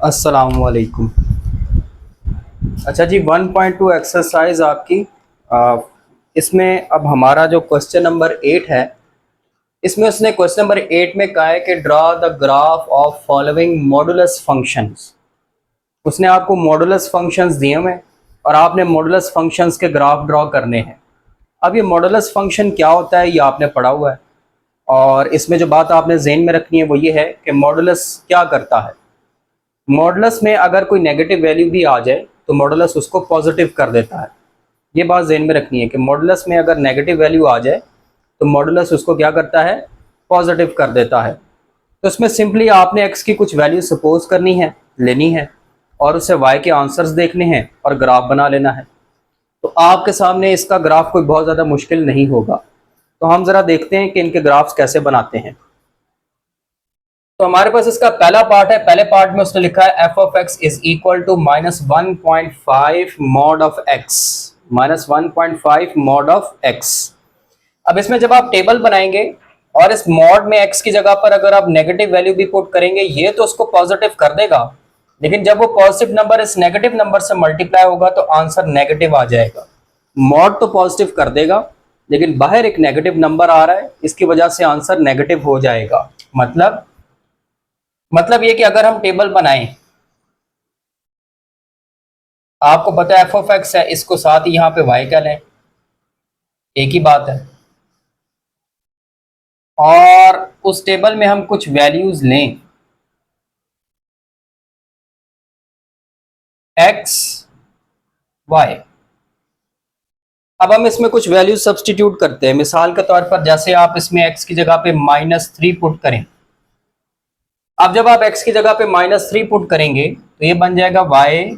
अस्सलामुअलैकुम। अच्छा जी, 1.2 एक्सरसाइज आपकी। इसमें अब हमारा जो क्वेश्चन नंबर 8 है, इसमें उसने क्वेश्चन नंबर 8 में कहा है कि draw the graph of following modulus functions. उसने आपको मॉडुलस फंक्शंस दिए हुए हैं और आपने मॉडुलस फंक्शंस के ग्राफ ड्रॉ करने हैं। अब ये मॉडुलस फंक्शन क्या होता है ये आपने पढ़ा हुआ है, और इसमें जो बात आपने ज़हन में रखनी है वो ये है कि मॉडुलस क्या करता है। मॉडुलस में अगर कोई नेगेटिव वैल्यू भी आ जाए तो मॉडुलस उसको पॉजिटिव कर देता है। ये बात ज़हन में रखनी है कि मॉडुलस में अगर नेगेटिव वैल्यू आ जाए तो मॉडुलस उसको क्या करता है, पॉजिटिव कर देता है। तो इसमें सिंपली आपने एक्स की कुछ वैल्यू सपोज करनी है, लेनी है, और उससे वाई के आंसर्स देखने हैं और ग्राफ बना लेना है। तो आपके सामने इसका ग्राफ कोई बहुत ज़्यादा मुश्किल नहीं होगा। तो हम ज़रा देखते हैं कि इनके ग्राफ्स कैसे बनाते हैं। तो हमारे पास इसका पहला पार्ट है। पहले पार्ट में उसने लिखा है F of x is equal to -1.5 mod of x, -1.5 mod of x. अब इसमें जब आप टेबल बनाएंगे और इस मॉड में एक्स की जगह पर अगर आप नेगेटिव वैल्यू भी पुट करेंगे, ये तो उसको पॉजिटिव कर देगा, लेकिन जब वो पॉजिटिव नंबर इस नेगेटिव नंबर से मल्टीप्लाई होगा तो आंसर नेगेटिव आ जाएगा। मॉड तो पॉजिटिव कर देगा, लेकिन बाहर एक नेगेटिव नंबर आ रहा है, इसकी वजह से आंसर नेगेटिव हो जाएगा। मतलब ये कि अगर हम टेबल बनाएं, आपको पता है एफ ऑफ एक्स है, इसको साथ ही यहां पे वाई का लें, एक ही बात है। और उस टेबल में हम कुछ वैल्यूज लें, एक्स वाई। अब हम इसमें कुछ वैल्यूज सब्सटीट्यूट करते हैं। मिसाल के तौर पर जैसे आप इसमें एक्स की जगह पे -3 पुट करें। अब जब आप एक्स की जगह पे -3 पुट करेंगे तो ये बन जाएगा y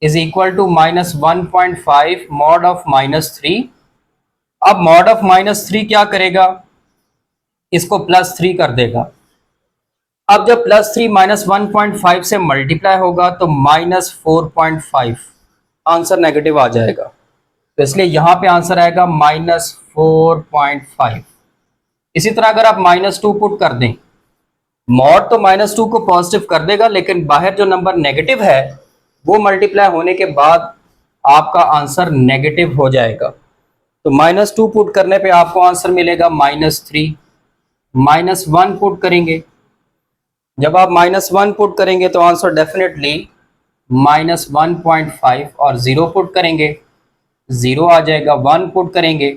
is equal to -1.5 mod of -3। अब मॉड ऑफ -3 क्या करेगा, इसको +3 कर देगा। अब जब +3 -1.5 से मल्टीप्लाई होगा तो -4.5, आंसर नेगेटिव आ जाएगा। तो इसलिए यहां पे आंसर आएगा -4.5। इसी तरह अगर आप -2 पुट कर दें, मॉड तो -2 को पॉजिटिव कर देगा, लेकिन बाहर जो नंबर नेगेटिव है वो मल्टीप्लाई होने के बाद आपका आंसर नेगेटिव हो जाएगा। तो -2 पुट करने पे आपको आंसर मिलेगा -3। -1 पुट करेंगे, जब आप -1 पुट करेंगे तो आंसर डेफिनेटली -1.5, और 0 पुट करेंगे 0 आ जाएगा। 1 पुट करेंगे,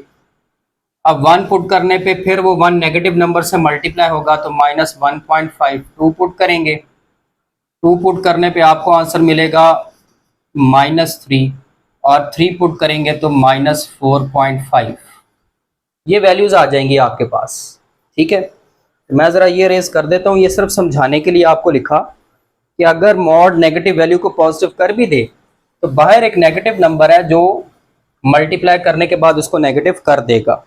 अब 1 पुट करने पे फिर वो 1 नेगेटिव नंबर से मल्टीप्लाई होगा तो -1.5। 2 पुट करेंगे, 2 पुट करने पे आपको आंसर मिलेगा -3, और 3 पुट करेंगे तो -4.5। ये वैल्यूज आ जाएंगी आपके पास। ठीक है, मैं ज़रा ये रेस कर देता हूँ। ये सिर्फ समझाने के लिए आपको लिखा कि अगर मॉड नेगेटिव वैल्यू को पॉजिटिव कर भी दे तो बाहर एक नेगेटिव नंबर है जो मल्टीप्लाई करने के बाद उसको नेगेटिव कर देगा।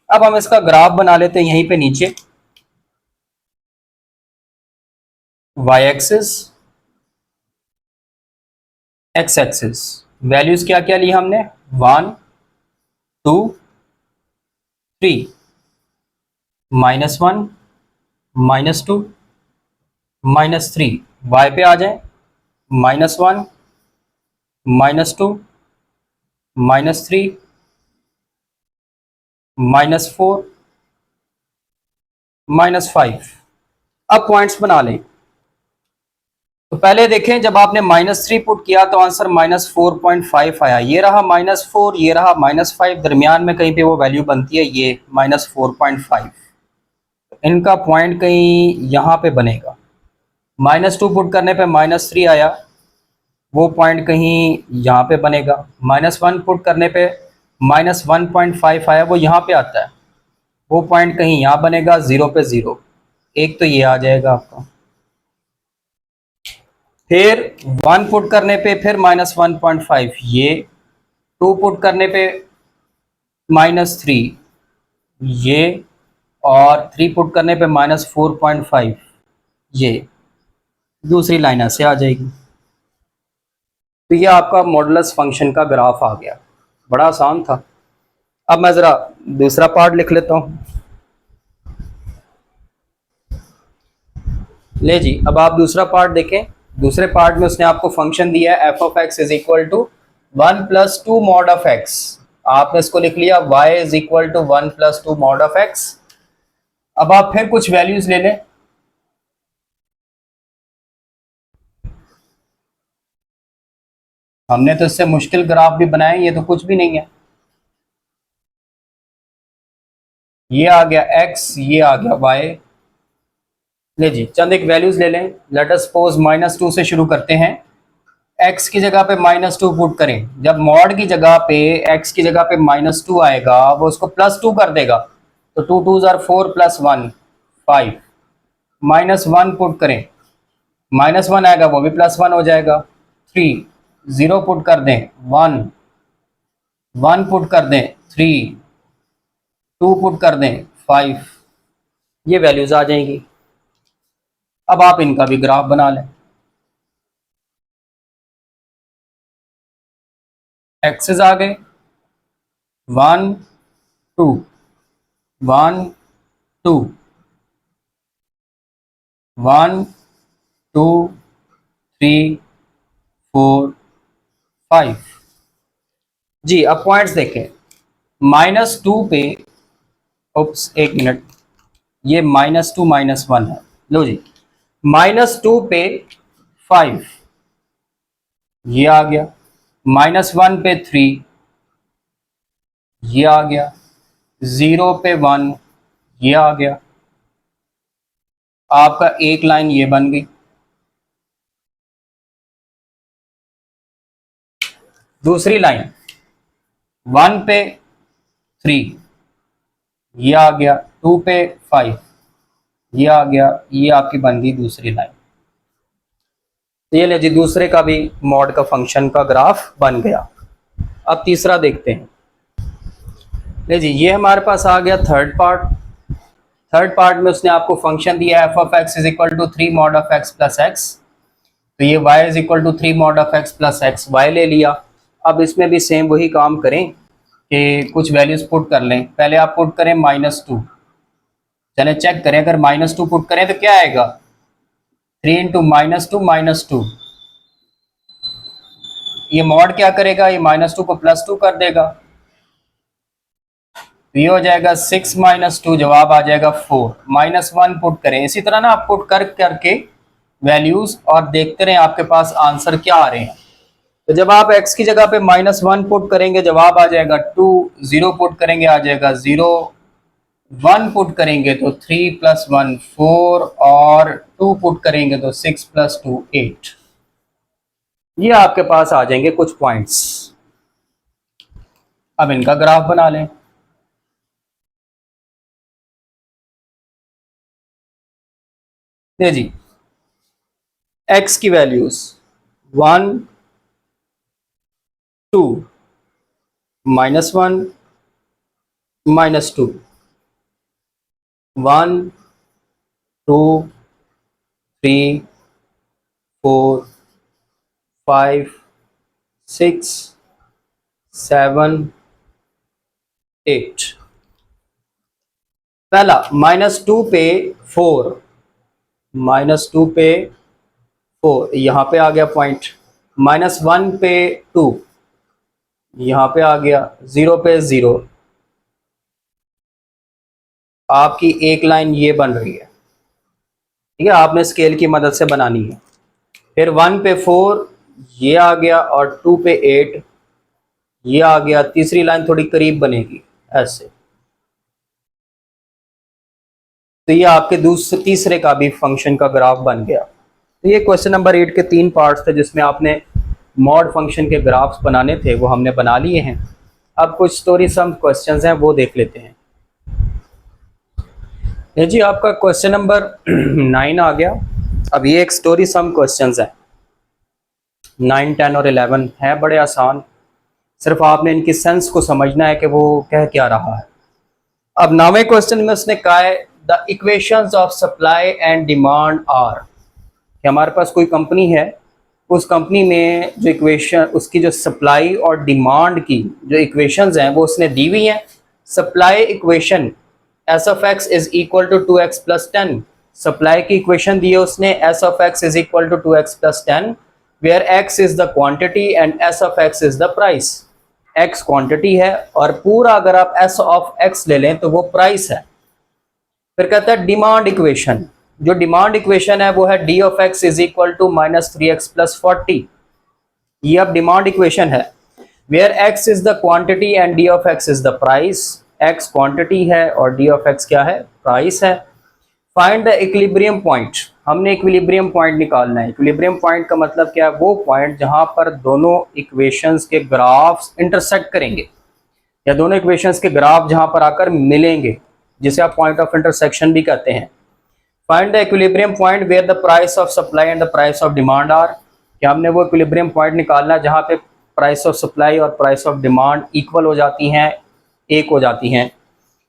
अब हम इसका ग्राफ बना लेते हैं यहीं पे नीचे। Y axis, x axis, values क्या क्या ली हमने, 1 2 3, -1 -2 -3। वाई पे आ जाए, -1 -2 -3 -4 -5। अब पॉइंट्स बना लें। तो पहले देखें, जब आपने -3 पुट किया तो आंसर -4.5 आया। ये रहा -4, ये रहा -5, दरमियान में कहीं पे वो वैल्यू बनती है, ये -4.5। इनका पॉइंट कहीं यहाँ पे बनेगा। -2 पुट करने पे -3 आया, वो पॉइंट कहीं यहाँ पे बनेगा। -1 पुट करने पे -1.5 आया, वो यहाँ पे आता है, वो पॉइंट कहीं यहाँ बनेगा। 0 पे 0, एक तो ये आ जाएगा आपका। फिर 1 पुट करने पे फिर -1.5, ये 2 पुट करने पे -3, ये, और 3 पुट करने पे -4.5, ये दूसरी लाइन ऐसे आ जाएगी। तो ये आपका मॉडुलस फंक्शन का ग्राफ आ गया। बड़ा आसान था। अब मैं ज़रा दूसरा पार्ट लिख लेता हूँ। ले जी, अब आप दूसरा पार्ट देखें। दूसरे पार्ट में उसने आपको फंक्शन दिया है F of x is equal to 1 + 2 mod of x. आपने इसको लिख लिया y is equal to 1 + 2 mod of x. अब आप फिर कुछ वैल्यूज ले लें। हमने तो इससे मुश्किल ग्राफ भी बनाए, ये तो कुछ भी नहीं है। ये आ गया x, ये आ गया y। ले जी, चंद एक वैल्यूज ले लें। लेट अस सपोज -2 से शुरू करते हैं। x की जगह पे -2 पुट करें। जब मॉड की जगह पे x की जगह पे -2 आएगा, वो उसको +2 कर देगा। तो 2 2 ज़ार 4 + 1 5। -1 पुट करें, -1 आएगा, वो भी +1 हो जाएगा। 3 0 पुट कर दें, 1 1 पुट कर दें, 3 2 पुट कर दें, 5। ये वैल्यूज आ जाएंगी। अब आप इनका भी ग्राफ बना लें। एक्सेस आ गए 1 2 1 2 1 2 3 4 5। जी, अब पॉइंट्स देखें। -2 पे, उप्स एक मिनट, ये -2 -1 है। लो जी, -2 पे 5 ये आ गया, -1 पे 3 ये आ गया, 0 पे 1 ये आ गया। आपका एक लाइन ये बन गई। दूसरी लाइन 1 पे 3 ये आ गया, 2 पे 5 ये आ गया, ये आपकी बन गई दूसरी लाइन। तो ये ले जी, दूसरे का भी मॉड का फंक्शन का ग्राफ बन गया। अब तीसरा देखते हैं। ले जी, ये हमारे पास आ गया थर्ड पार्ट। थर्ड पार्ट में उसने आपको फंक्शन दिया f of x is equal to 3 mod of x plus x. तो ये y is equal to 3 mod of x plus x y ले लिया। अब इसमें भी सेम वही काम करें कि कुछ वैल्यूज पुट कर लें। पहले आप पुट करें -2। चले चेक करें, अगर -2 पुट करें तो क्या आएगा, 3 इंटू -2 -2। ये मॉड क्या करेगा, ये -2 को +2 कर देगा। तो ये हो जाएगा 6 -2, जवाब आ जाएगा 4। -1 पुट करें। इसी तरह ना आप पुट कर करके वैल्यूज और देखते रहें आपके पास आंसर क्या आ रहे हैं। तो जब आप x की जगह पे -1 पुट करेंगे जवाब आ जाएगा 2, 0 पुट करेंगे आ जाएगा 0, 1 पुट करेंगे तो 3 + 1 4 और 2 पुट करेंगे तो 6 + 2 8। ये आपके पास आ जाएंगे कुछ पॉइंट्स। अब इनका ग्राफ बना लें। जी, x की वैल्यूज 1 2 -1 -2 1 2 3 4 5 6 7 8। पहला -2 पे 4, -2 पे 4 यहाँ पे आ गया पॉइंट। -1 पे 2 यहाँ पे आ गया, 0 पे 0। आपकी एक लाइन ये बन रही है, ठीक है, आपने स्केल की मदद से बनानी है। फिर 1 पे 4 ये आ गया और 2 पे 8 ये आ गया। तीसरी लाइन थोड़ी करीब बनेगी ऐसे। तो ये आपके दूसरे तीसरे का भी फंक्शन का ग्राफ बन गया। तो ये क्वेश्चन नंबर 8 के 3 पार्ट्स थे जिसमें आपने मॉड फंक्शन के ग्राफ्स बनाने थे, वो हमने बना लिए हैं। अब कुछ स्टोरी सम क्वेश्चंस हैं, वो देख लेते हैं। ये जी, आपका क्वेश्चन नंबर 9 आ गया। अब ये एक स्टोरी सम क्वेश्चंस है, 9 10 और 11 है, बड़े आसान। सिर्फ आपने इनकी सेंस को समझना है कि वो कह क्या रहा है। अब 9वें क्वेश्चन में उसने कहा है the equations of supply and demand are, कि हमारे पास कोई कंपनी है, उस कंपनी में जो इक्वेशन, उसकी जो सप्लाई और डिमांड की जो इक्वेशंस हैं वो उसने दी हुई हैं। Supply equation s of x is equal to 2x + 10, supply की इक्वेशन दी है उसने, s of x is equal to 2x plus 10, where x is the quantity and s of x is the price. X quantity है और पूरा अगर आप S of x ले लें तो वो प्राइस है। फिर कहता है डिमांड इक्वेशन, जो डिमांड इक्वेशन है वो है d of x is equal to minus 3x plus 40। ये अब डिमांड इक्वेशन है, where x is the quantity and d of x is the price. X quantity है और डी ऑफ एक्स क्या है, प्राइस है। फाइंड द इक्विलिब्रियम पॉइंट, हमने equilibrium point निकालना है। इक्विलिब्रियम पॉइंट का मतलब क्या है, वो पॉइंट जहां पर दोनों इक्वेशंस के ग्राफ्स इंटरसेक्ट करेंगे, या दोनों इक्वेशंस के ग्राफ जहां पर आकर मिलेंगे, जिसे आप पॉइंट ऑफ इंटरसेक्शन भी कहते हैं। Find the equilibrium point where the price of supply and the price of demand are, कि हमने वो इक्विलिब्रियम पॉइंट निकालना है जहां पे प्राइस ऑफ सप्लाई और प्राइस ऑफ डिमांड इक्वल हो जाती हैं, एक हो जाती हैं।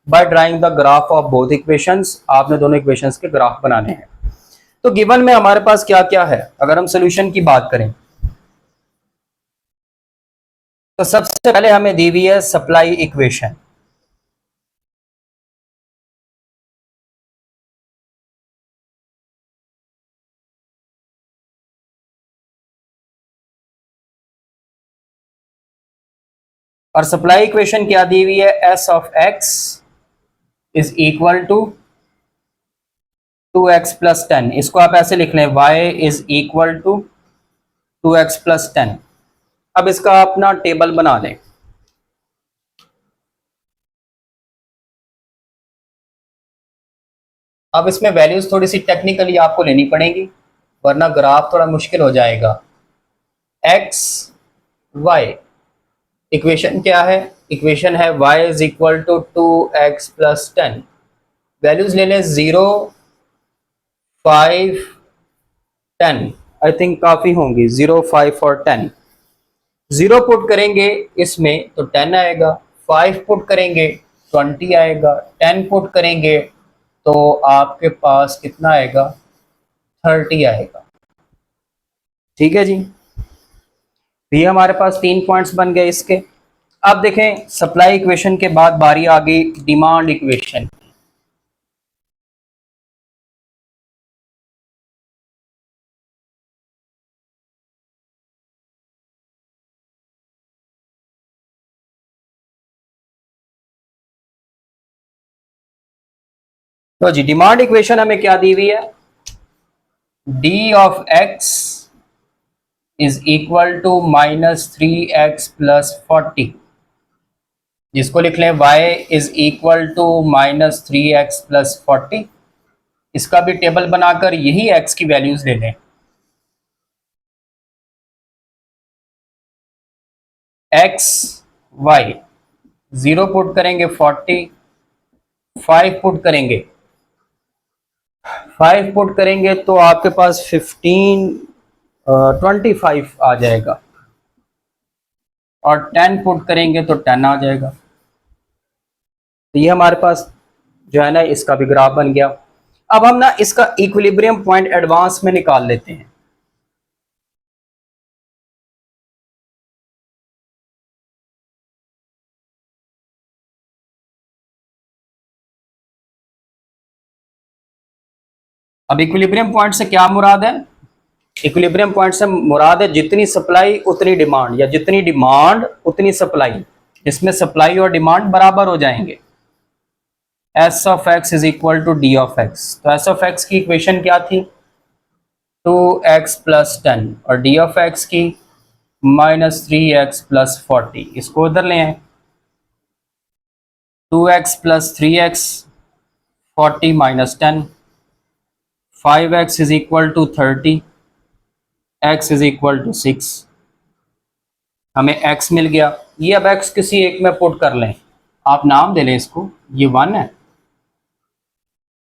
By drawing the graph of both equations, आपने दोनों इक्वेशंस के ग्राफ बनाने हैं। तो गिवन में हमारे पास क्या क्या है, अगर हम सोल्यूशन की बात करें तो सबसे पहले हमें दी हुई है सप्लाई इक्वेशन। और सप्लाई इक्वेशन क्या दी हुई है, s of x is equal to 2x plus 10। इसको आप ऐसे लिख लें, y is equal to 2x plus 10। अब इसका अपना टेबल बना लें। अब इसमें वैल्यूज थोड़ी सी टेक्निकली आपको लेनी पड़ेंगी, वरना ग्राफ थोड़ा मुश्किल हो जाएगा। x y, इक्वेशन क्या है, इक्वेशन है y is equal to 2x plus 10। Values ले लें 0, 5, 10, आई थिंक काफ़ी होंगी, 0, 5 और 10। 0 पुट करेंगे इसमें तो 10 आएगा, 5 पुट करेंगे 20 आएगा, 10 पुट करेंगे तो आपके पास कितना आएगा, 30 आएगा। ठीक है जी, ये हमारे पास 3 पॉइंट्स बन गए इसके। अब देखें सप्लाई इक्वेशन के बाद बारी आ गई डिमांड इक्वेशन। तो जी डिमांड इक्वेशन हमें क्या दी हुई है, d of x is equal to minus 3x plus 40, जिसको लिख लें y is equal to minus 3x plus 40। इसका भी टेबल बनाकर यही x की वैल्यूज ले लें। x y 0 पुट करेंगे 40, 5 पुट करेंगे, 5 पुट करेंगे तो आपके पास 25 आ जाएगा, और 10 पुट करेंगे तो 10 आ जाएगा। तो ये हमारे पास जो है ना इसका भी ग्राफ बन गया। अब हम ना इसका इक्विलिब्रियम पॉइंट एडवांस में निकाल लेते हैं। अब इक्विलिब्रियम पॉइंट से क्या मुराद है, इक्विलिब्रियम पॉइंट से मुराद है जितनी सप्लाई उतनी डिमांड, या जितनी डिमांड उतनी सप्लाई, इसमें सप्लाई और डिमांड बराबर हो जाएंगे। S of x is equal to d of x, तो एस ऑफ एक्स की इक्वेशन क्या थी, 2x प्लस 10, और डी ऑफ एक्स की माइनस 3x प्लस 40। इसको उधर ले आए, 2x plus 3x, 40 minus 10, 5x is equal to 30, x is equal to 6। हमें x मिल गया। ये अब x किसी एक में पुट कर लें, आप नाम दे लें इसको, ये 1 है,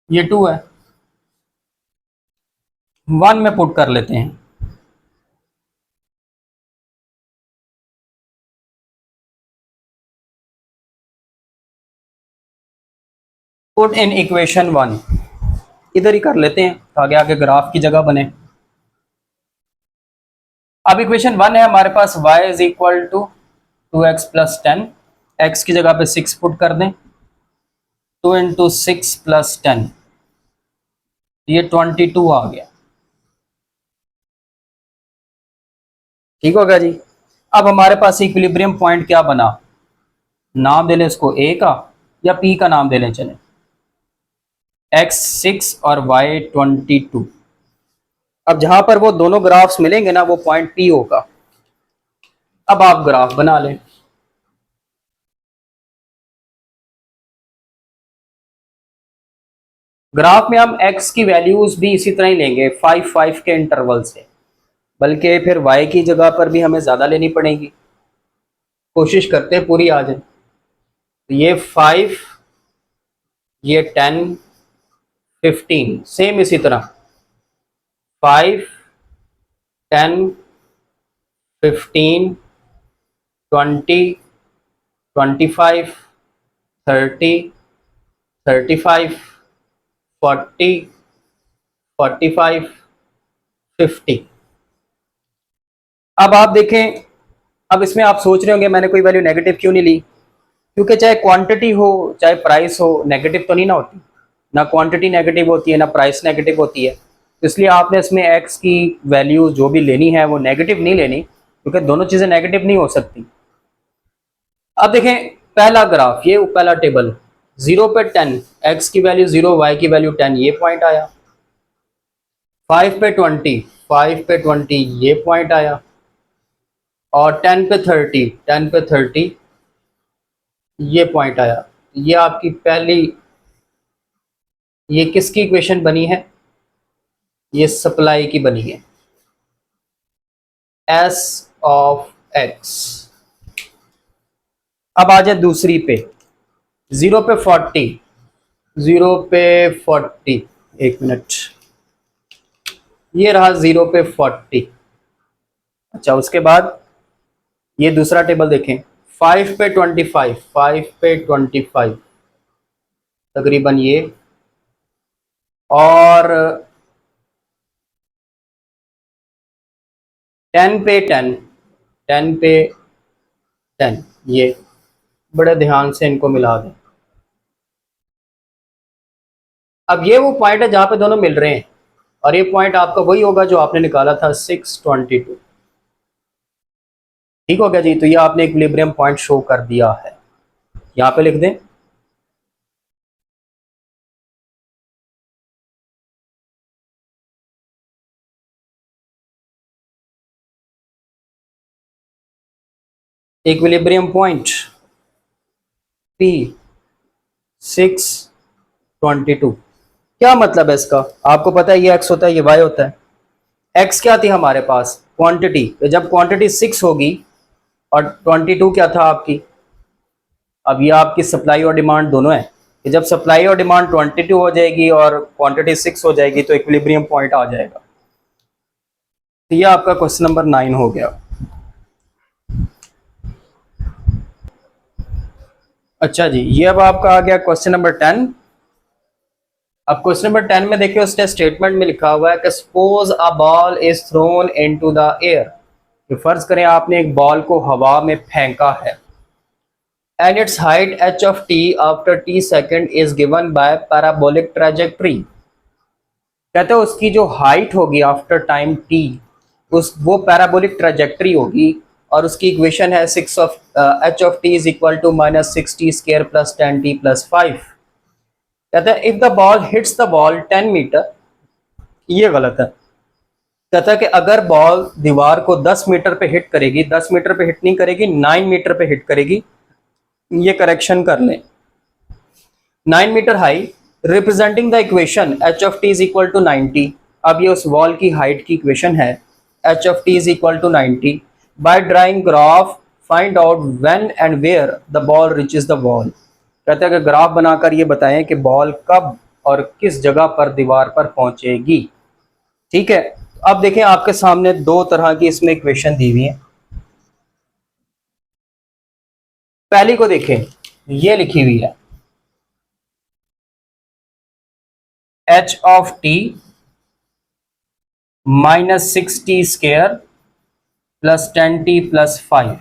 ये 2 है, 1 में पुट कर लेते हैं। पुट इन इक्वेशन 1, इधर ही कर लेते हैं ताकि आगे ग्राफ की जगह बने। अब इक्वेशन 1 है हमारे पास, y is equal to 2x plus 10, x की जगह पे 6 पुट कर दें, 2 इंटू 6 प्लस 10, ये 22 आ गया। ठीक हो गया जी। अब हमारे पास इक्विलिब्रियम पॉइंट क्या बना, नाम दे लें इसको ए का या पी का नाम दे लें, चले एक्स 6 और वाई 22। अब जहां पर वो दोनों ग्राफ्स मिलेंगे ना, वो पॉइंट पी होगा। अब आप ग्राफ बना लें। ग्राफ में हम x की वैल्यूज भी इसी तरह ही लेंगे 5 के इंटरवल से, बल्कि फिर y की जगह पर भी हमें ज़्यादा लेनी पड़ेगी। कोशिश करते हैं पूरी आ जाए। तो ये 5, ये 10, 15 सेम इसी तरह 5, 10, 15, 20, 25, 30, 35, 40, 45, 50। अब आप देखें, अब इसमें आप सोच रहे होंगे मैंने कोई वैल्यू नेगेटिव क्यों नहीं ली, क्योंकि चाहे क्वांटिटी हो चाहे प्राइस हो, नेगेटिव तो नहीं ना होती। ना क्वांटिटी नेगेटिव होती है ना प्राइस नेगेटिव होती है। तो इसलिए आपने इसमें एक्स की वैल्यू जो भी लेनी है वो नेगेटिव नहीं लेनी, क्योंकि दोनों चीज़ें नेगेटिव नहीं हो सकती। अब देखें पहला ग्राफ, ये पहला टेबल 0 पे 10, एक्स की वैल्यू 0, वाई की वैल्यू 10, ये पॉइंट आया। 5 पे 20, 5 पे 20, ये पॉइंट आया। और 10 पे 30, 10 पे 30, ये पॉइंट आया। ये आपकी पहली, ये किसकी इक्वेशन बनी है, ये सप्लाई की बनी है, एस ऑफ एक्स। अब आ जाए दूसरी पे, 0 पे 40, 0 पे 40, एक मिनट, ये रहा 0 पे 40। अच्छा उसके बाद ये दूसरा टेबल देखें, 5 पे 25, 5 पे 25 तकरीबन ये, और 10 पे 10, 10 पे 10, ये बड़े ध्यान से इनको मिला दें। अब ये वो पॉइंट है जहां पे दोनों मिल रहे हैं, और ये पॉइंट आपका वही होगा जो आपने निकाला था 622। ठीक हो गया जी। तो ये आपने इक्विलिब्रियम पॉइंट शो कर दिया है, यहाँ पे लिख दें। Equilibrium point P 622। क्या मतलब है इसका, आपको पता है ये x होता है ये y होता है। x क्या थी हमारे पास, क्वांटिटी। जब क्वांटिटी 6 होगी और 22 क्या था आपकी, अब ये आपकी सप्लाई और डिमांड दोनों है कि जब सप्लाई और डिमांड 22 हो जाएगी और क्वांटिटी 6 हो जाएगी तो इक्विलिब्रियम पॉइंट आ जाएगा। तो ये आपका क्वेश्चन नंबर 9 हो गया। अच्छा जी, ये अब आपका आ गया क्वेश्चन नंबर 10। अब क्वेश्चन नंबर 10 में देखिए उसने स्टेटमेंट में लिखा हुआ है कि suppose a ball is throne into the air, कि फर्ज करें आपने एक बॉल को हवा में फेंका है, and it's height h of t after t second is given by parabolic trajectory. कहते हैं उसकी जो हाइट होगी आफ्टर टाइम t, उस वो पैराबोलिक ट्रेजेक्ट्री होगी, और उसकी इक्वेशन है 6 of h of t is equal to -6t square plus 10t plus 5। कहते हैं if the ball hits the ball 10 metre, ये गलत है। कहता है कि अगर बॉल दीवार को 10 मीटर पे हिट करेगी, 10 मीटर पे हिट नहीं करेगी, 9 मीटर पे हिट करेगी, ये करेक्शन कर लें। 9 metre high, representing the equation h of t is equal to 90। अब ये उस वॉल की हाइट की इक्वेशन है, h of t is equal to 90। By drawing graph find out when and where the ball reaches the wall. कहते हैं कि graph बनाकर ये बताएं कि बॉल कब और किस जगह पर दीवार पर पहुंचेगी। ठीक है, अब देखें आपके सामने दो तरह की इसमें इक्वेशन दी हुई है। पहली को देखें, ये लिखी हुई है h of t -6t square plus 10t plus 5,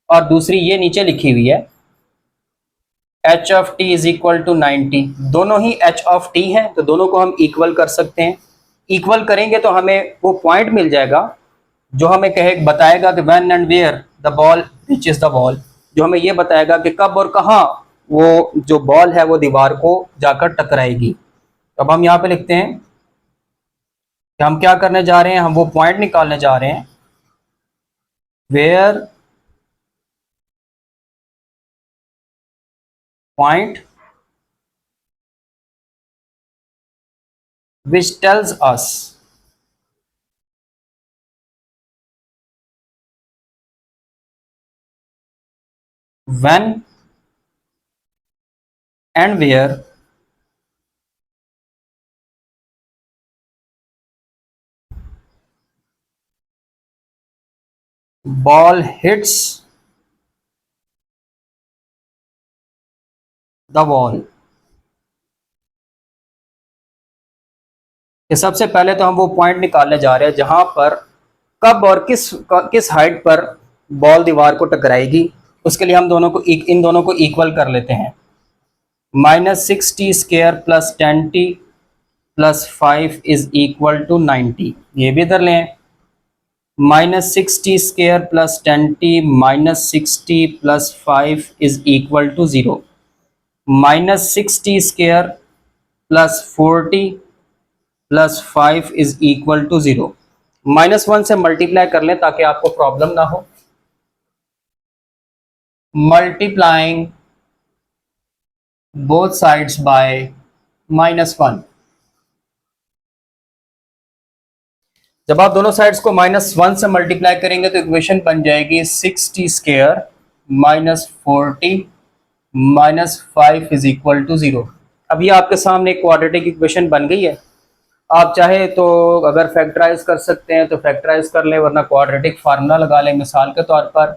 और दूसरी ये नीचे लिखी हुई है h of t is equal to 90, दोनों ही एच ऑफ टी है तो दोनों को हम इक्वल कर सकते हैं। इक्वल करेंगे तो हमें वो पॉइंट मिल जाएगा जो हमें कहे बताएगा कि when and where the ball reaches the ball, जो हमें ये बताएगा कि कब और कहाँ वो जो बॉल है वो दीवार को जाकर टकराएगी। अब हम यहाँ पे लिखते हैं कि हम क्या करने जा रहे हैं, हम वो पॉइंट निकालने जा रहे हैं where point which tells us when and where ball hits the wall। कि सबसे पहले तो हम वो पॉइंट निकालने जा रहे हैं जहां पर कब और किस हाइट पर बॉल दीवार को टकराएगी। उसके लिए हम दोनों को इन दोनों को इक्वल कर लेते हैं। -6t² plus 10t plus 5 is equal to 90, ये भी इधर लें। -6t² plus 10t -6t plus 5 is equal to 0। -6t² plus 4t plus 5 is equal to 0। -1 से मल्टीप्लाई कर लें ताकि आपको प्रॉब्लम ना हो। Multiplying both sides by -1। जब आप दोनों साइड्स को -1 से मल्टीप्लाई करेंगे तो इक्वेशन बन जाएगी 6t² minus 4t minus 5 is equal to 0। अभी आपके सामने एक क्वाड्रेटिक इक्वेशन बन गई है। आप चाहे तो अगर फैक्टराइज कर सकते हैं तो फैक्टराइज कर लें, वरना क्वाड्रेटिक फार्मूला लगा लें। मिसाल के तौर पर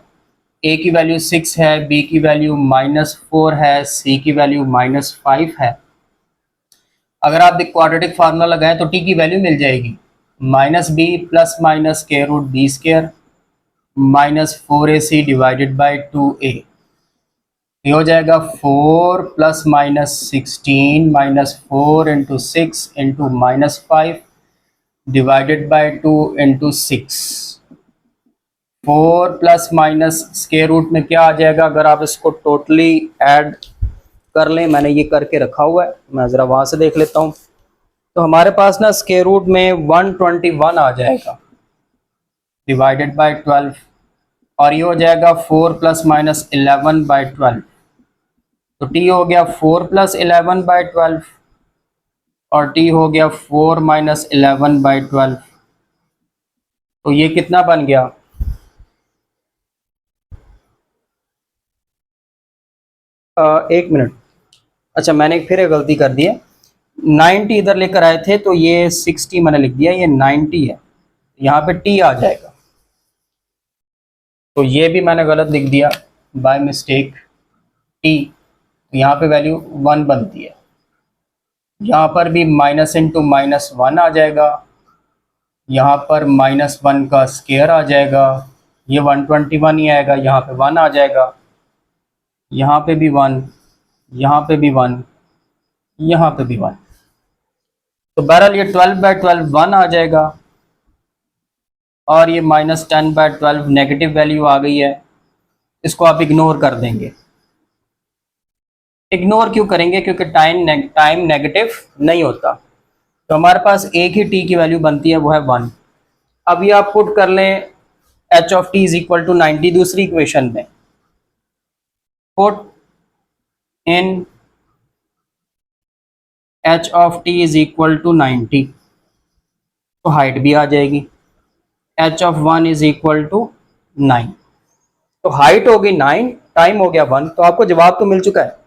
a की वैल्यू 6 है, b की वैल्यू -4 है, c की वैल्यू -5 है। अगर आप क्वाड्रेटिक फार्मूला लगाएं तो t की वैल्यू मिल जाएगी -b प्लस माइनस के root b square -4ac divided by 2a। ये हो जाएगा 4 plus -16 -4 into 6 into -5 divided by 2 into 6। 4 plus minus square root में क्या आ जाएगा अगर आप इसको टोटली ऐड कर लें। मैंने ये करके रखा हुआ है, मैं ज़रा वहाँ से देख लेता हूँ। तो हमारे पास ना स्क्वायर रूट में 121 आ जाएगा डिवाइडेड बाई 12, और ये हो जाएगा 4 प्लस माइनस 11 बाई 12। तो t हो गया 4 प्लस 11 बाई 12 और t हो गया 4 माइनस 11 बाई 12। तो ये कितना बन गया? एक मिनट, अच्छा मैंने फिर एक गलती कर दी है। 90 इधर लेकर आए थे तो ये 60 मैंने लिख दिया, ये 90 है, यहाँ पे t आ जाएगा। तो ये भी मैंने गलत लिख दिया बाय मिस्टेक t, तो यहाँ पे वैल्यू 1 बनती है। यहाँ पर भी माइनस इंटू -1 आ जाएगा, यहाँ पर -1 का स्क्वायर आ जाएगा, ये 121 ही आएगा, यहाँ पे 1 आ जाएगा, यहाँ पे भी 1, यहाँ पे भी 1, यहाँ पे भी 1। तो बहरहाल ये 12/12 1 आ जाएगा, और ये -10/12 नेगेटिव वैल्यू आ गई है। इसको आप इग्नोर कर देंगे। इग्नोर क्यों करेंगे? क्योंकि टाइम नेगेटिव नहीं होता। तो हमारे पास एक ही t की वैल्यू बनती है, वो है 1। अब ये आप पुट कर लें h of t is equal to 90 दूसरी इक्वेशन में। Put in h of t is equal to 90, तो हाइट भी आ जाएगी। h of 1 is equal to 9, तो हाइट होगी 9, टाइम हो गया 1। तो आपको जवाब तो मिल चुका है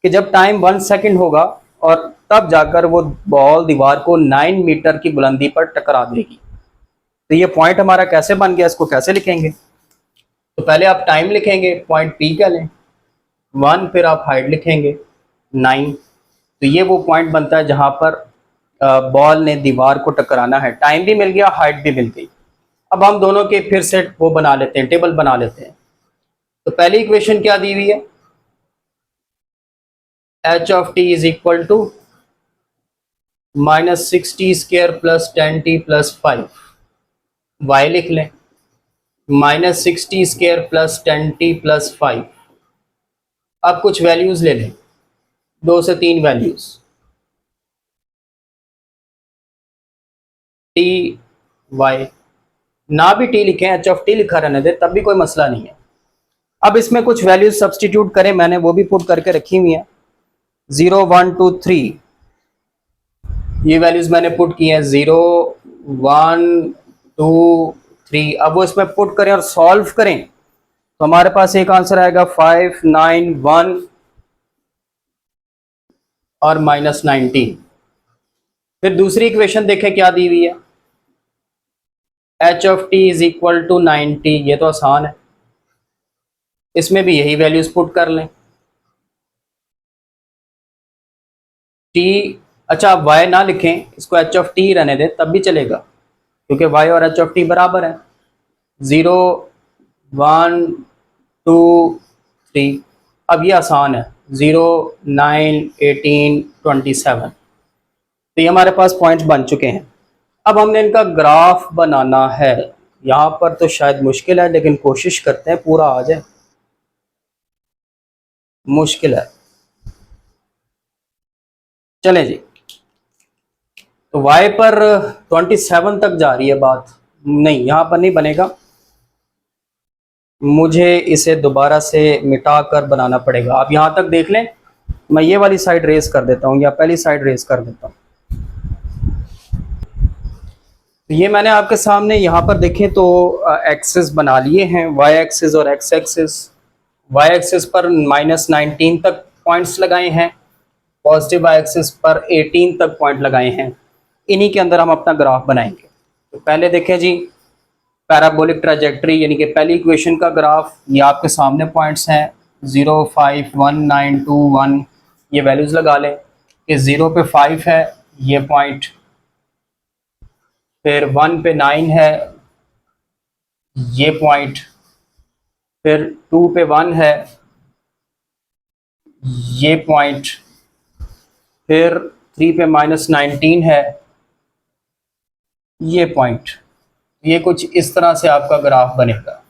कि जब टाइम 1 सेकेंड होगा और तब जाकर वो बॉल दीवार को 9 मीटर की बुलंदी पर टकरा देगी। तो ये पॉइंट हमारा कैसे बन गया, इसको कैसे लिखेंगे? तो पहले आप टाइम लिखेंगे, पॉइंट P का लें 1, फिर आप हाइट लिखेंगे 9। तो ये वो पॉइंट बनता है जहां पर बॉल ने दीवार को टकराना है। टाइम भी मिल गया, हाइट भी मिल गई। अब हम दोनों के फिर से वो बना लेते हैं, टेबल बना लेते हैं। तो पहली इक्वेशन क्या दी हुई है? H of t is equal to -60² plus 10t plus 5, y लिख लें -60² प्लस 10t प्लस 5। अब कुछ वैल्यूज ले लें, 2 से 3 वैल्यूज, टी वाई, ना भी टी लिखें एच ऑफ टी लिखा रहने दे तब भी कोई मसला नहीं है। अब इसमें कुछ वैल्यूज सब्सटीट्यूट करें, मैंने वो भी पुट करके रखी हुई हैं। 0 1 2 3 ये वैल्यूज मैंने पुट की हैं, 0 1 2 3। अब वो इसमें पुट करें और सॉल्व करें तो हमारे पास एक आंसर आएगा 5 9 1 और -19। फिर दूसरी इक्वेशन देखें क्या दी हुई है, h of t is equal to 90। ये तो आसान है, इसमें भी यही वैल्यूज पुट कर लें। टी, अच्छा आप वाई ना लिखें, इसको एच ऑफ टी रहने दें तब भी चलेगा, क्योंकि वाई और एच ऑफ टी बराबर है। 0 1 2 3। अब ये आसान है, 0 9 18 27। तो ये हमारे पास पॉइंट्स बन चुके हैं। अब हमने इनका ग्राफ बनाना है। यहाँ पर तो शायद मुश्किल है, लेकिन कोशिश करते हैं पूरा आ जाए। मुश्किल है, चलें जी। तो y पर 27 तक जा रही है बात, नहीं यहाँ पर नहीं बनेगा, मुझे इसे दोबारा से मिटा कर बनाना पड़ेगा। आप यहाँ तक देख लें, मैं ये वाली साइड रेस कर देता हूँ या पहली साइड रेस कर देता हूँ। तो ये मैंने आपके सामने यहाँ पर देखें तो एक्सेस बना लिए हैं, y एक्सेस और x एक्सेस। y एक्सेस पर -19 तक पॉइंट्स लगाए हैं, पॉजिटिव y एक्सेस पर 18 तक पॉइंट लगाए हैं। इन्हीं के अंदर हम अपना ग्राफ बनाएंगे। तो पहले देखें जी, पैराबोलिक ट्रैजेक्टरी यानी कि पहली इक्वेशन का ग्राफ, ये आपके सामने पॉइंट्स हैं 0 5 1 9 2 1। ये वैल्यूज लगा लें कि 0 पे 5 है ये पॉइंट, फिर 1 पे 9 है ये पॉइंट, फिर 2 पे 1 है ये पॉइंट, फिर 3 पे -19 है ये पॉइंट। ये कुछ इस तरह से आपका ग्राफ बनेगा।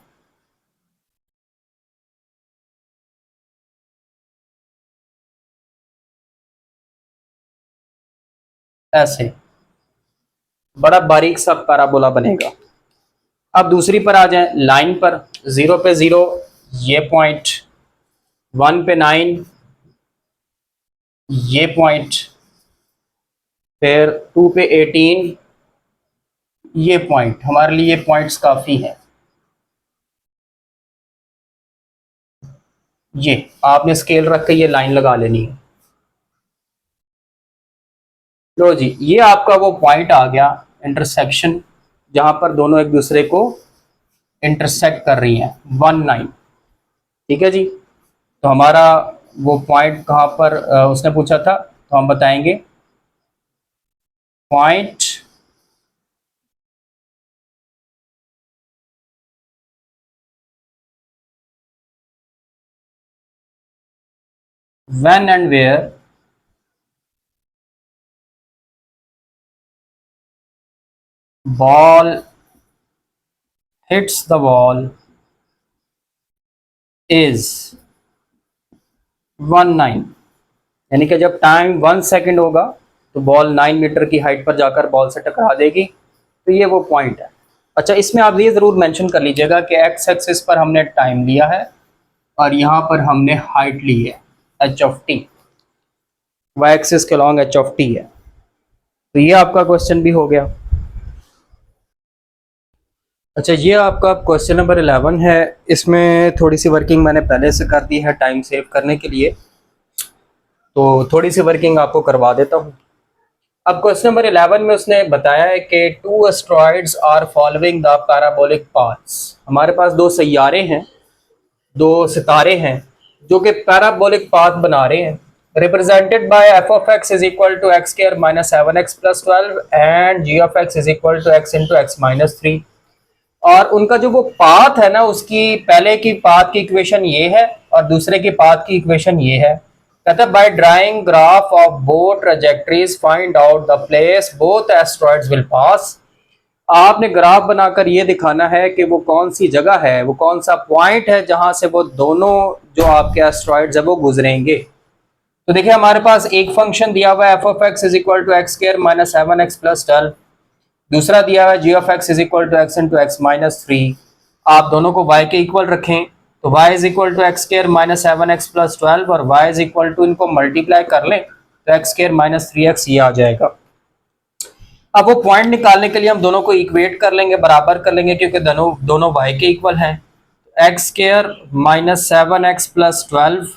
ऐसे बड़ा बारीक सा पैराबोला बनेगा। अब दूसरी पर आ जाएं, लाइन पर 0 पे 0 ये पॉइंट, 1 पे 9 ये पॉइंट, फिर 2 पे 18 ये पॉइंट। हमारे लिए ये पॉइंट्स काफ़ी हैं। ये आपने स्केल रख के ये लाइन लगा लेनी है। लो जी, ये आपका वो पॉइंट आ गया इंटरसेक्शन, जहां पर दोनों एक दूसरे को इंटरसेक्ट कर रही हैं, 1 9। ठीक है जी। तो हमारा वो पॉइंट कहाँ पर उसने पूछा था, तो हम बताएंगे point when and where ball hits the wall is 1 9। यानी कि जब टाइम 1 सेकेंड होगा तो बॉल 9 मीटर की हाइट पर जाकर बॉल से टकरा देगी। तो ये वो पॉइंट है। अच्छा, इसमें आप ये ज़रूर मेंशन कर लीजिएगा कि एक्स एक्सिस पर हमने टाइम लिया है और यहाँ पर हमने हाइट ली है h of t, y axis के लॉन्ग एच ऑफ टी है। तो ये आपका क्वेश्चन भी हो गया। अच्छा, ये आपका क्वेश्चन नंबर 11 है। इसमें थोड़ी सी वर्किंग मैंने पहले से कर दी है टाइम सेव करने के लिए, तो थोड़ी सी वर्किंग आपको करवा देता हूँ। अब क्वेश्चन नंबर 11 में उसने बताया है कि 2 asteroids are following the parabolic paths. हमारे पास 2 सैयारे हैं, 2 सितारे हैं जो कि पैराबोलिक पाथ बना रहे हैं, represented by f of x is equal to x square minus 7x plus 12 and g of x is equal to x into x minus 3। और उनका जो वो पाथ है ना, उसकी पहले की पाथ की इक्वेशन ये है और दूसरे की पाथ की इक्वेशन ये है। कहता है by drawing graph of both trajectories find out the place both asteroids will pass. आपने ग्राफ बनाकर ये दिखाना है कि वो कौन सी जगह है, वो कौन सा पॉइंट है जहां से वो दोनों जो आपके एस्ट्रॉइड्स है वो गुजरेंगे। तो देखिए हमारे पास एक फंक्शन दिया हुआ है F of x is equal to x square minus 7x plus 12, दूसरा दिया हुआ है G of x is equal to x into x minus 3। आप दोनों को y के इक्वल रखें तो y is equal to x square minus 7x plus 12 और y इज इक्वल टू इनको मल्टीप्लाई कर लें तो एक्स स्क्वायर माइनस 3x ये आ जाएगा। अब वो पॉइंट निकालने के लिए हम दोनों को इक्वेट कर लेंगे, बराबर कर लेंगे, क्योंकि दोनों y के इक्वल हैं। X square minus 7x plus 12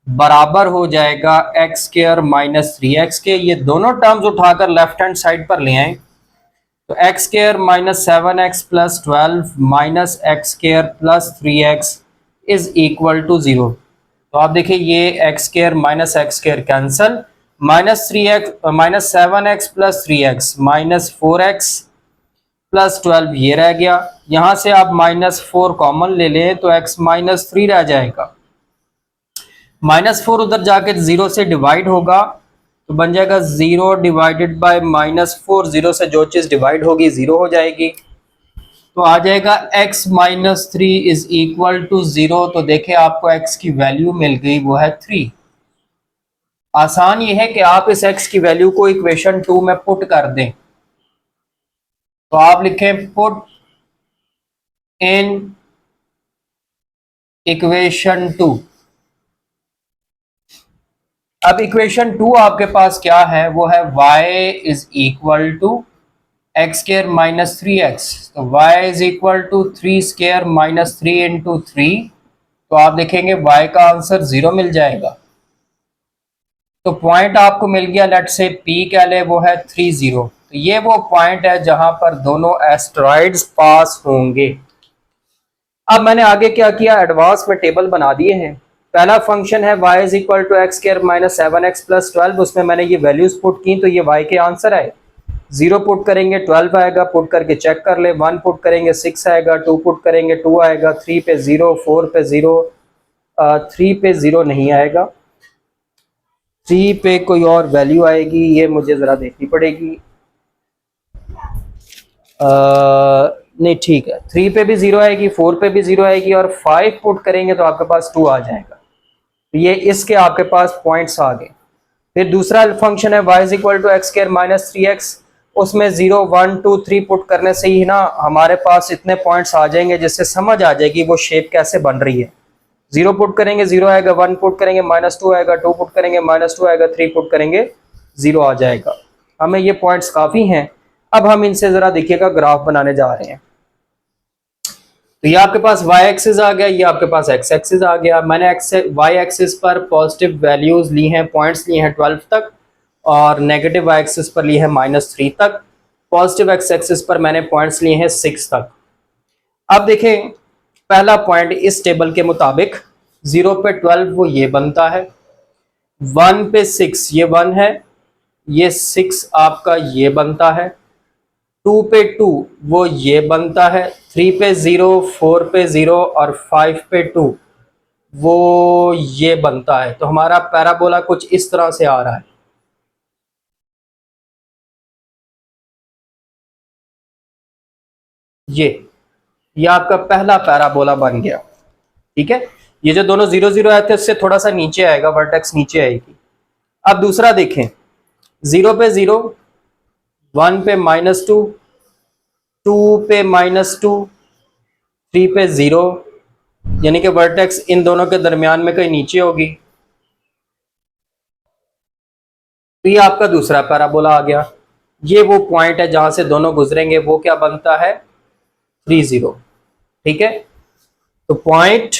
बराबर हो जाएगा एक्स स्क्वायर माइनस 3x के। ये दोनों टर्म्स उठाकर लेफ्ट हैंड साइड पर ले आए तो x square minus 7x plus 12 minus x square plus 3x is equal to 0। तो आप देखिए ये x square minus x square cancel, minus 3x minus 7x plus 3x minus 4x plus 12 ये रह गया। यहां से आप माइनस 4 कॉमन ले लें तो x माइनस 3 रह जाएगा। माइनस 4 उधर जाके 0 से डिवाइड होगा तो बन जाएगा 0 डिवाइडेड बाय माइनस 4, 0 से जो चीज डिवाइड होगी 0 हो जाएगी। तो आ जाएगा x minus 3 is equal to 0। तो देखिए आपको x की वैल्यू मिल गई, वो है 3। आसान ये है कि आप इस x की वैल्यू को इक्वेशन 2 में पुट कर दें। तो आप लिखें पुट इन इक्वेशन 2। अब इक्वेशन 2 आपके पास क्या है, वो है y is equal to x square minus 3x। तो y is equal to 3 square minus 3 into 3। तो आप देखेंगे y का आंसर 0 मिल जाएगा। तो पॉइंट आपको मिल गया, लेट से P कह ले, वो है 30। तो ये वो पॉइंट है जहां पर दोनों एस्टेरॉइड्स पास होंगे। अब मैंने आगे क्या किया, एडवांस में टेबल बना दिए हैं। पहला फंक्शन है y is equal to x square minus 7x plus 12, उसमें मैंने ये वैल्यूज पुट की तो ये y के आंसर आए। 0 पुट करेंगे 12 आएगा, पुट करके चेक कर ले। 1 पुट करेंगे 6 आएगा, 2 पुट करेंगे 2 आएगा, 3 पे 0, 4 पे 0, 3 पे 0 नहीं आएगा, 3 पे कोई और वैल्यू आएगी, ये मुझे ज़रा देखनी पड़ेगी। नहीं ठीक है, 3 पे भी 0 आएगी, 4 पे भी 0 आएगी और 5 पुट करेंगे तो आपके पास 2 आ जाएगा। तो ये इसके आपके पास पॉइंट्स आ गए। फिर दूसरा फंक्शन है y is equal to x square minus 3x, उसमें 0, 1, 2, 3 पुट करने से ही ना हमारे पास इतने पॉइंट्स आ जाएंगे जिससे समझ आ जाएगी वो शेप कैसे बन रही है। 0 पुट करेंगे 0 आएगा, 1 पुट करेंगे माइनस 2 आएगा, 2 पुट करेंगे माइनस 2 आएगा, 3 पुट करेंगे 0 आ जाएगा। हमें ये पॉइंट्स काफ़ी हैं। अब हम इनसे ज़रा देखिएगा ग्राफ बनाने जा रहे हैं। तो ये आपके पास y एक्सिस आ गया, ये आपके पास x एक्सिस आ गया। मैंने y एक्सिस पर पॉजिटिव वैल्यूज ली हैं, पॉइंट्स लिए हैं 12 तक, और नेगेटिव y एक्सिस पर लिए हैं -3 तक। पॉजिटिव x एक्सिस पर मैंने पॉइंट्स लिए हैं 6 तक। अब देखें पहला पॉइंट इस टेबल के मुताबिक 0 पे 12 वो ये बनता है, 1 पे 6 ये 1 है, ये 6 आपका ये बनता है, 2 पे 2 वो ये बनता है, 3 पे 0, 4 पे 0 और 5 पे 2 वो ये बनता है। तो हमारा पैराबोला कुछ इस तरह से आ रहा है। ये आपका पहला पैराबोला बन गया। ठीक है, ये जो दोनों 0 0 आए थे उससे थोड़ा सा नीचे आएगा, वर्टेक्स नीचे आएगी। अब दूसरा देखें, 0 पे 0, 1 पे -2, 2 पे -2, 3 पे 0, यानी कि वर्टेक्स इन दोनों के दरमियान में कहीं नीचे होगी। तो ये आपका दूसरा पैराबोला आ गया। ये वो पॉइंट है जहां से दोनों गुजरेंगे, वो क्या बनता है 30। ठीक है, तो point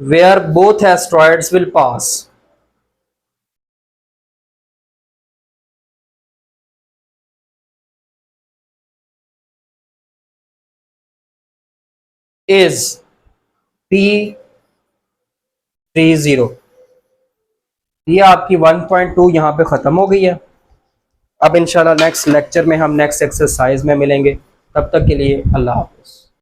where both asteroids will pass is P30। ये आपकी 1.2 यहां पे खत्म हो गई है। अब इंशाल्लाह नेक्स्ट लेक्चर में हम नेक्स्ट एक्सरसाइज में मिलेंगे। तब तक के लिए अल्लाह हाफ़िज़।